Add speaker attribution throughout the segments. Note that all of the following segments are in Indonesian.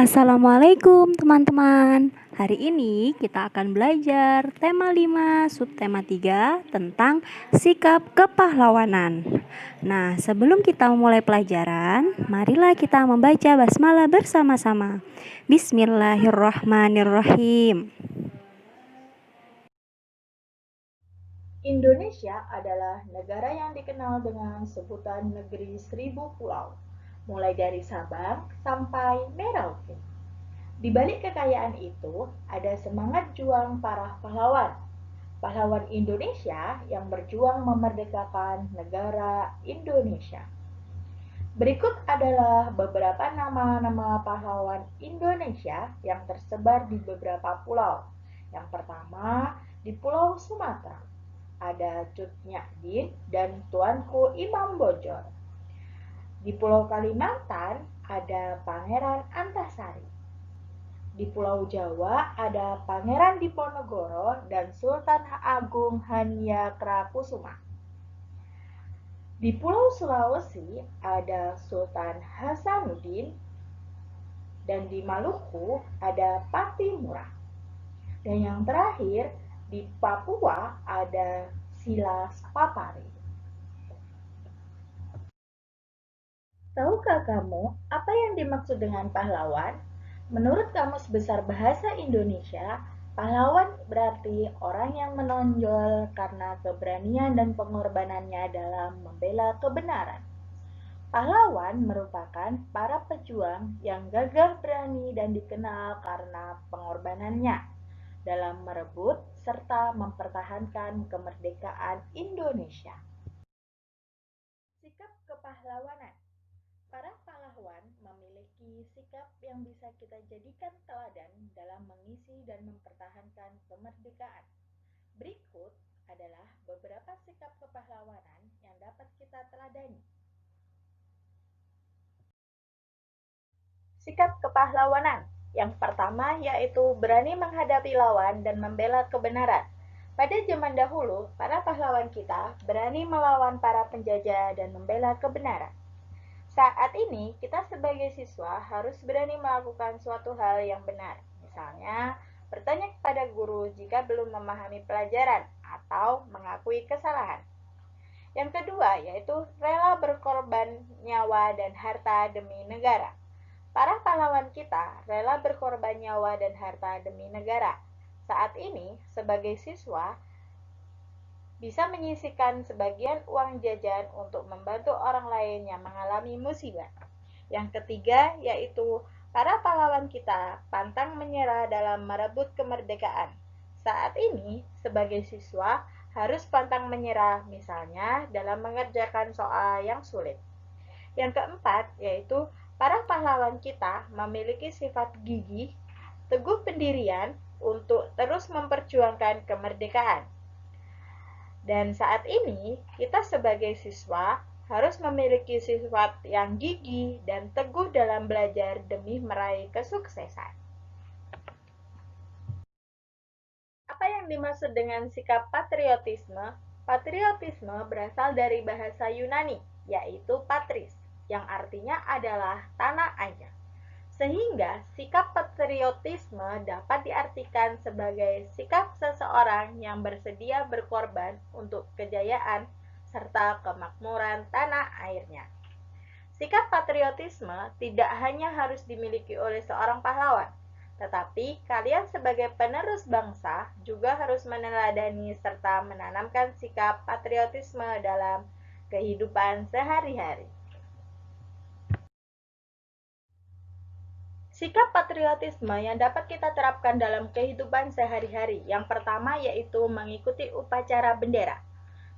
Speaker 1: Assalamualaikum teman-teman. Hari ini kita akan belajar tema 5 subtema 3 tentang sikap kepahlawanan. Nah, sebelum kita memulai pelajaran, marilah kita membaca basmalah bersama-sama. Bismillahirrahmanirrahim.
Speaker 2: Indonesia adalah negara yang dikenal dengan sebutan negeri 1000 pulau, mulai dari Sabang sampai Merauke. Di balik kekayaan itu, ada semangat juang para pahlawan. Pahlawan Indonesia yang berjuang memerdekakan negara Indonesia. Berikut adalah beberapa nama-nama pahlawan Indonesia yang tersebar di beberapa pulau. Yang pertama, di Pulau Sumatera ada Cut Nyak dan Tuanku Imam Bojor. Di Pulau Kalimantan ada Pangeran Antasari. Di Pulau Jawa ada Pangeran Diponegoro dan Sultan Agung Haniakrakusuma. Di Pulau Sulawesi ada Sultan Hasanuddin dan di Maluku ada Patimura. Dan yang terakhir di Papua ada Silas Papari. Tahukah kamu apa yang dimaksud dengan pahlawan? Menurut Kamus Besar Bahasa Indonesia, pahlawan berarti orang yang menonjol karena keberanian dan pengorbanannya dalam membela kebenaran. Pahlawan merupakan para pejuang yang gagah berani dan dikenal karena pengorbanannya dalam merebut serta mempertahankan kemerdekaan Indonesia. Sikap kepahlawanan. Para pahlawan memiliki sikap yang bisa kita jadikan teladan dalam mengisi dan mempertahankan kemerdekaan. Berikut adalah beberapa sikap kepahlawanan yang dapat kita teladani. Sikap kepahlawanan. Yang pertama yaitu berani menghadapi lawan dan membela kebenaran. Pada zaman dahulu, para pahlawan kita berani melawan para penjajah dan membela kebenaran. Saat ini, kita sebagai siswa harus berani melakukan suatu hal yang benar. Misalnya, bertanya kepada guru jika belum memahami pelajaran atau mengakui kesalahan. Yang kedua, yaitu rela berkorban nyawa dan harta demi negara. Para pahlawan kita rela berkorban nyawa dan harta demi negara. Saat ini, sebagai siswa, bisa menyisihkan sebagian uang jajan untuk membantu orang lain yang mengalami musibah. Yang ketiga, yaitu para pahlawan kita pantang menyerah dalam merebut kemerdekaan. Saat ini, sebagai siswa, harus pantang menyerah, misalnya dalam mengerjakan soal yang sulit. Yang keempat, yaitu para pahlawan kita memiliki sifat gigih, teguh pendirian untuk terus memperjuangkan kemerdekaan. Dan saat ini, kita sebagai siswa harus memiliki sifat yang gigih dan teguh dalam belajar demi meraih kesuksesan. Apa yang dimaksud dengan sikap patriotisme? Patriotisme berasal dari bahasa Yunani, yaitu patris, yang artinya adalah tanah air. Sehingga sikap patriotisme dapat diartikan sebagai sikap seseorang yang bersedia berkorban untuk kejayaan serta kemakmuran tanah airnya. Sikap patriotisme tidak hanya harus dimiliki oleh seorang pahlawan, tetapi kalian sebagai penerus bangsa juga harus meneladani serta menanamkan sikap patriotisme dalam kehidupan sehari-hari. Sikap patriotisme yang dapat kita terapkan dalam kehidupan sehari-hari. Yang pertama yaitu mengikuti upacara bendera.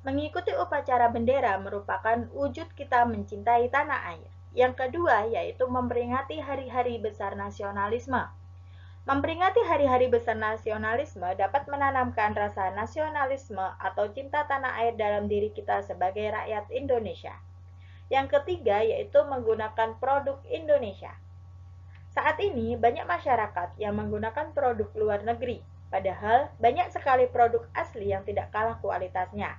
Speaker 2: Mengikuti upacara bendera merupakan wujud kita mencintai tanah air. Yang kedua yaitu memperingati hari-hari besar nasionalisme. Memperingati hari-hari besar nasionalisme dapat menanamkan rasa nasionalisme atau cinta tanah air dalam diri kita sebagai rakyat Indonesia. Yang ketiga yaitu menggunakan produk Indonesia. Saat ini banyak masyarakat yang menggunakan produk luar negeri, padahal banyak sekali produk asli yang tidak kalah kualitasnya.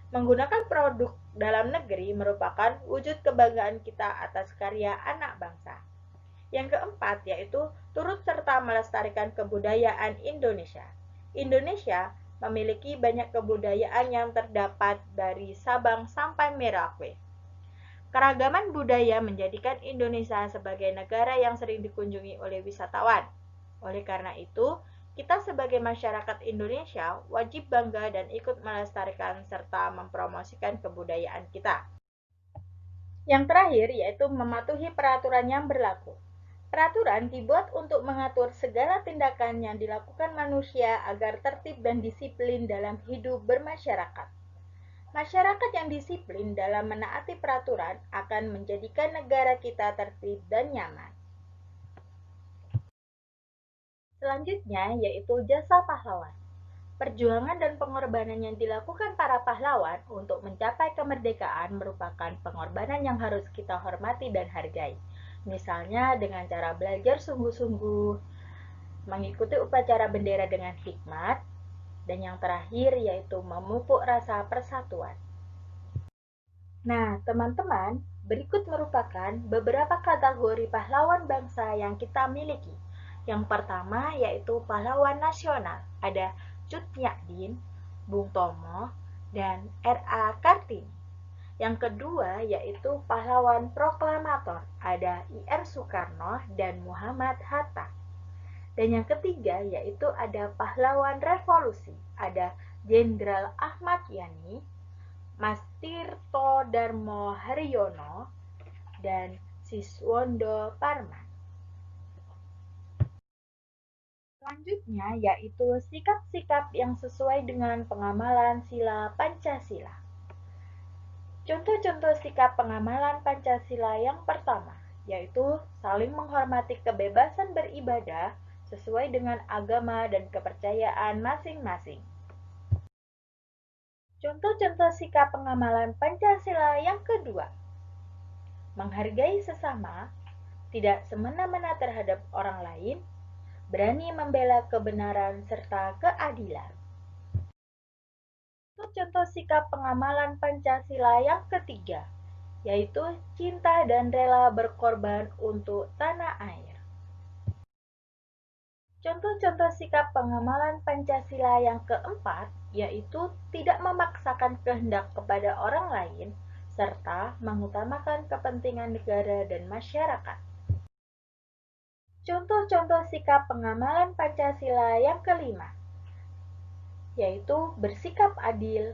Speaker 2: Menggunakan produk dalam negeri merupakan wujud kebanggaan kita atas karya anak bangsa. Yang keempat yaitu turut serta melestarikan kebudayaan Indonesia. Indonesia memiliki banyak kebudayaan yang terdapat dari Sabang sampai Merauke. Keragaman budaya menjadikan Indonesia sebagai negara yang sering dikunjungi oleh wisatawan. Oleh karena itu, kita sebagai masyarakat Indonesia wajib bangga dan ikut melestarikan serta mempromosikan kebudayaan kita. Yang terakhir yaitu mematuhi peraturan yang berlaku. Peraturan dibuat untuk mengatur segala tindakan yang dilakukan manusia agar tertib dan disiplin dalam hidup bermasyarakat. Masyarakat yang disiplin dalam menaati peraturan akan menjadikan negara kita tertib dan nyaman. Selanjutnya yaitu jasa pahlawan. Perjuangan dan pengorbanan yang dilakukan para pahlawan untuk mencapai kemerdekaan merupakan pengorbanan yang harus kita hormati dan hargai. Misalnya dengan cara belajar sungguh-sungguh, mengikuti upacara bendera dengan hikmat, dan yang terakhir yaitu memupuk rasa persatuan. Nah, teman-teman, berikut merupakan beberapa kategori pahlawan bangsa yang kita miliki. Yang pertama yaitu pahlawan nasional. Ada Cut Nyak Bung Tomo, dan R.A. Kartini. Yang kedua yaitu pahlawan proklamator. Ada I.R. Soekarno dan Muhammad Hatta. Dan yang ketiga yaitu ada pahlawan revolusi. Ada Jenderal Ahmad Yani, Mas Tirto Darmo Haryono, dan Siswondo Parman. Selanjutnya yaitu sikap-sikap yang sesuai dengan pengamalan sila Pancasila. Contoh-contoh sikap pengamalan Pancasila yang pertama, yaitu saling menghormati kebebasan beribadah sesuai dengan agama dan kepercayaan masing-masing. Contoh-contoh sikap pengamalan Pancasila yang kedua, menghargai sesama, tidak semena-mena terhadap orang lain, berani membela kebenaran serta keadilan. Contoh sikap pengamalan Pancasila yang ketiga, yaitu cinta dan rela berkorban untuk tanah air. Contoh-contoh sikap pengamalan Pancasila yang keempat, yaitu tidak memaksakan kehendak kepada orang lain, serta mengutamakan kepentingan negara dan masyarakat. Contoh-contoh sikap pengamalan Pancasila yang kelima, yaitu bersikap adil,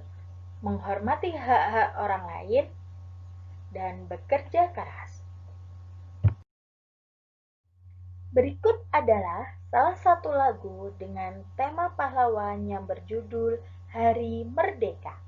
Speaker 2: menghormati hak-hak orang lain, dan bekerja keras. Berikut adalah salah satu lagu dengan tema pahlawan yang berjudul Hari Merdeka.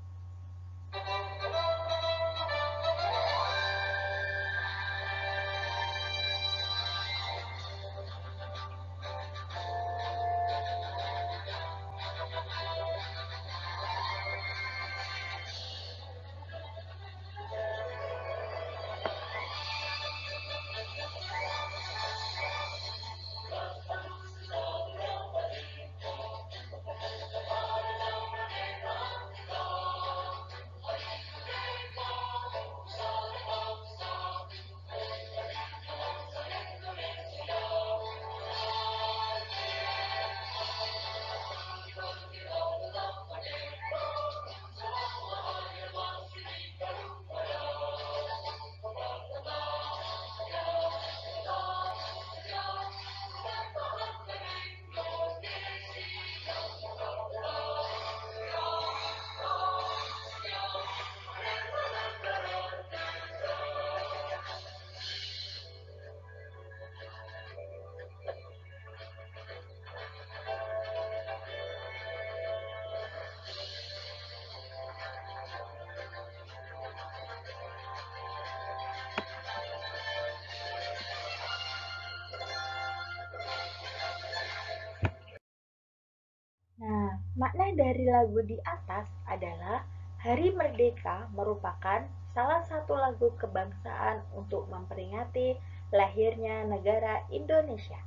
Speaker 2: Nah, makna dari lagu di atas adalah Hari Merdeka merupakan salah satu lagu kebangsaan untuk memperingati lahirnya negara Indonesia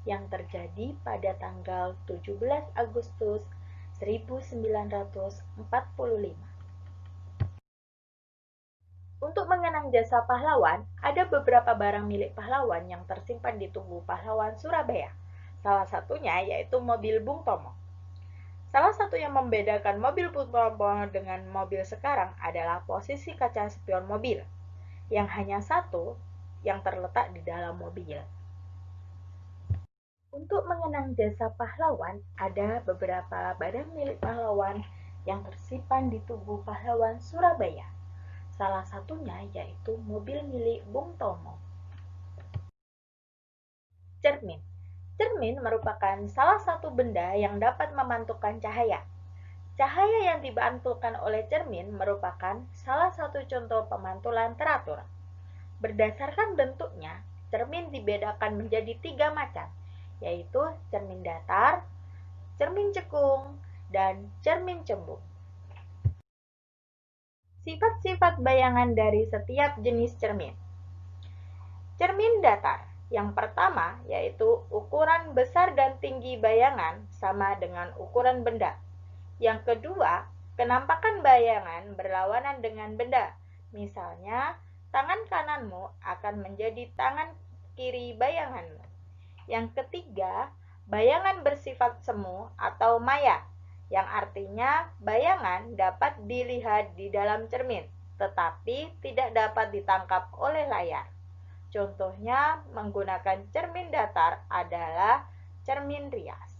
Speaker 2: yang terjadi pada tanggal 17 Agustus 1945. Untuk mengenang jasa pahlawan, ada beberapa barang milik pahlawan yang tersimpan di tubuh pahlawan Surabaya. Salah satunya yaitu mobil Bung Tomo. Salah satu yang membedakan mobil Bung Tomo dengan mobil sekarang adalah posisi kaca spion mobil, yang hanya satu yang terletak di dalam mobil. Untuk mengenang jasa pahlawan, ada beberapa barang milik pahlawan yang tersimpan di tubuh pahlawan Surabaya. Salah satunya yaitu mobil milik Bung Tomo. Cermin. Cermin merupakan salah satu benda yang dapat memantulkan cahaya. Cahaya yang dipantulkan oleh cermin merupakan salah satu contoh pemantulan teratur. Berdasarkan bentuknya, cermin dibedakan menjadi 3 macam, yaitu cermin datar, cermin cekung, dan cermin cembung. Sifat-sifat bayangan dari setiap jenis cermin. Cermin datar. Yang pertama yaitu ukuran besar dan tinggi bayangan sama dengan ukuran benda. Yang kedua, kenampakan bayangan berlawanan dengan benda. Misalnya, tangan kananmu akan menjadi tangan kiri bayanganmu. Yang ketiga, bayangan bersifat semu atau maya, yang artinya bayangan dapat dilihat di dalam cermin, tetapi tidak dapat ditangkap oleh layar. Contohnya menggunakan cermin datar adalah cermin rias.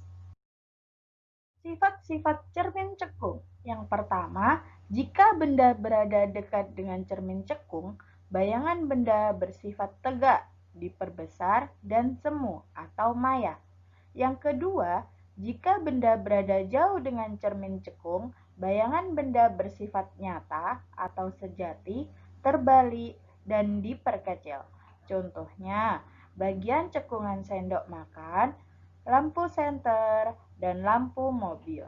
Speaker 2: Sifat-sifat cermin cekung. Yang pertama, jika benda berada dekat dengan cermin cekung, bayangan benda bersifat tegak, diperbesar, dan semu atau maya. Yang kedua, jika benda berada jauh dengan cermin cekung, bayangan benda bersifat nyata atau sejati, terbalik, dan diperkecil. Contohnya, bagian cekungan sendok makan, lampu senter, dan lampu mobil.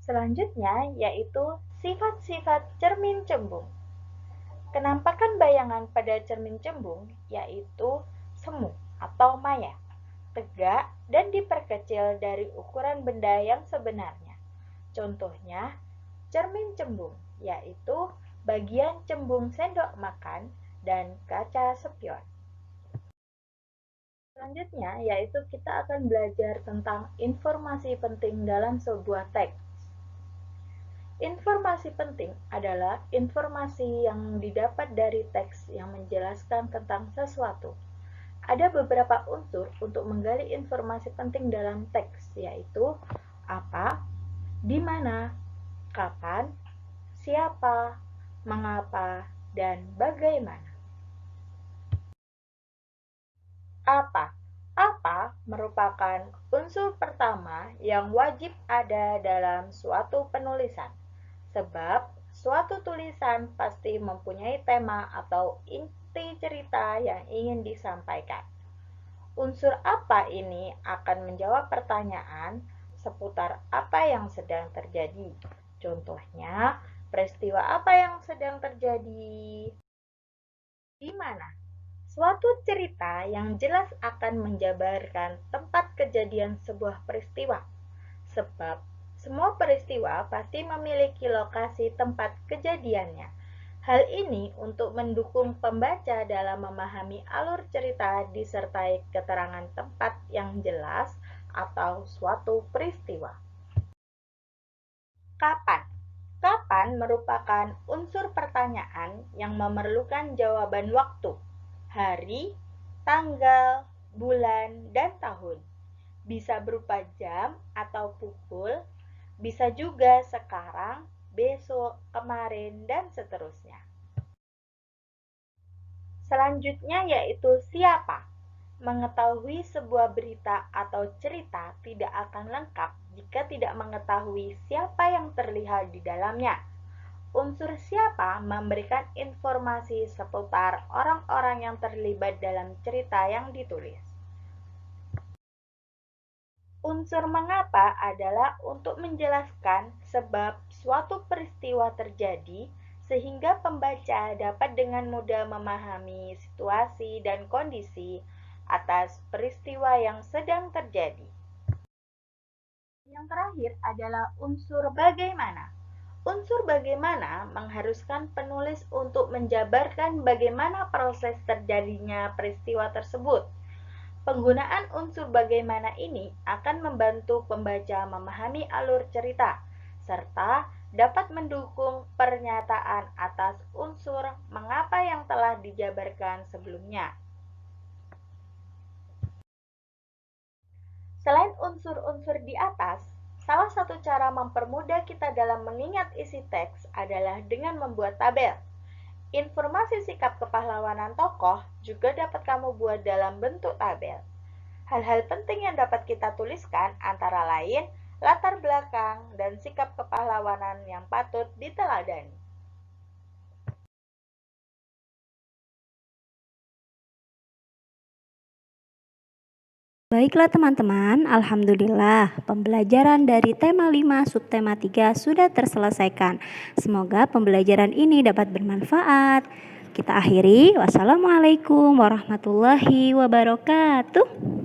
Speaker 2: Selanjutnya yaitu sifat-sifat cermin cembung. Kenampakan bayangan pada cermin cembung yaitu semu atau maya, tegak dan diperkecil dari ukuran benda yang sebenarnya. Contohnya, cermin cembung yaitu bagian cembung sendok makan dan kaca spion. Selanjutnya yaitu kita akan belajar tentang informasi penting dalam sebuah teks. Informasi penting adalah informasi yang didapat dari teks yang menjelaskan tentang sesuatu. Ada beberapa unsur untuk menggali informasi penting dalam teks, yaitu apa, di mana, kapan, siapa, mengapa, dan bagaimana. Apa? Apa merupakan unsur pertama yang wajib ada dalam suatu penulisan. Sebab suatu tulisan pasti mempunyai tema atau inti cerita yang ingin disampaikan. Unsur apa ini akan menjawab pertanyaan seputar apa yang sedang terjadi. Contohnya, peristiwa apa yang sedang terjadi? Di mana? Suatu cerita yang jelas akan menjabarkan tempat kejadian sebuah peristiwa. Sebab semua peristiwa pasti memiliki lokasi tempat kejadiannya. Hal ini untuk mendukung pembaca dalam memahami alur cerita disertai keterangan tempat yang jelas atau suatu peristiwa. Kapan? Kapan merupakan unsur pertanyaan yang memerlukan jawaban waktu, hari, tanggal, bulan, dan tahun. Bisa berupa jam atau pukul, bisa juga sekarang, besok, kemarin, dan seterusnya. Selanjutnya yaitu siapa. Mengetahui sebuah berita atau cerita tidak akan lengkap jika tidak mengetahui siapa yang terlihat di dalamnya. Unsur siapa memberikan informasi seputar orang-orang yang terlibat dalam cerita yang ditulis. Unsur mengapa adalah untuk menjelaskan sebab suatu peristiwa terjadi sehingga pembaca dapat dengan mudah memahami situasi dan kondisi atas peristiwa yang sedang terjadi. Yang terakhir adalah unsur bagaimana. Unsur bagaimana mengharuskan penulis untuk menjabarkan bagaimana proses terjadinya peristiwa tersebut. Penggunaan unsur bagaimana ini akan membantu pembaca memahami alur cerita, serta dapat mendukung pernyataan atas unsur mengapa yang telah dijabarkan sebelumnya. Selain unsur-unsur di atas, salah satu cara mempermudah kita dalam mengingat isi teks adalah dengan membuat tabel. Informasi sikap kepahlawanan tokoh juga dapat kamu buat dalam bentuk tabel. Hal-hal penting yang dapat kita tuliskan antara lain latar belakang dan sikap kepahlawanan yang patut diteladani.
Speaker 1: Baiklah teman-teman, alhamdulillah pembelajaran dari tema 5 subtema 3 sudah terselesaikan. Semoga pembelajaran ini dapat bermanfaat. Kita akhiri, wassalamualaikum warahmatullahi wabarakatuh.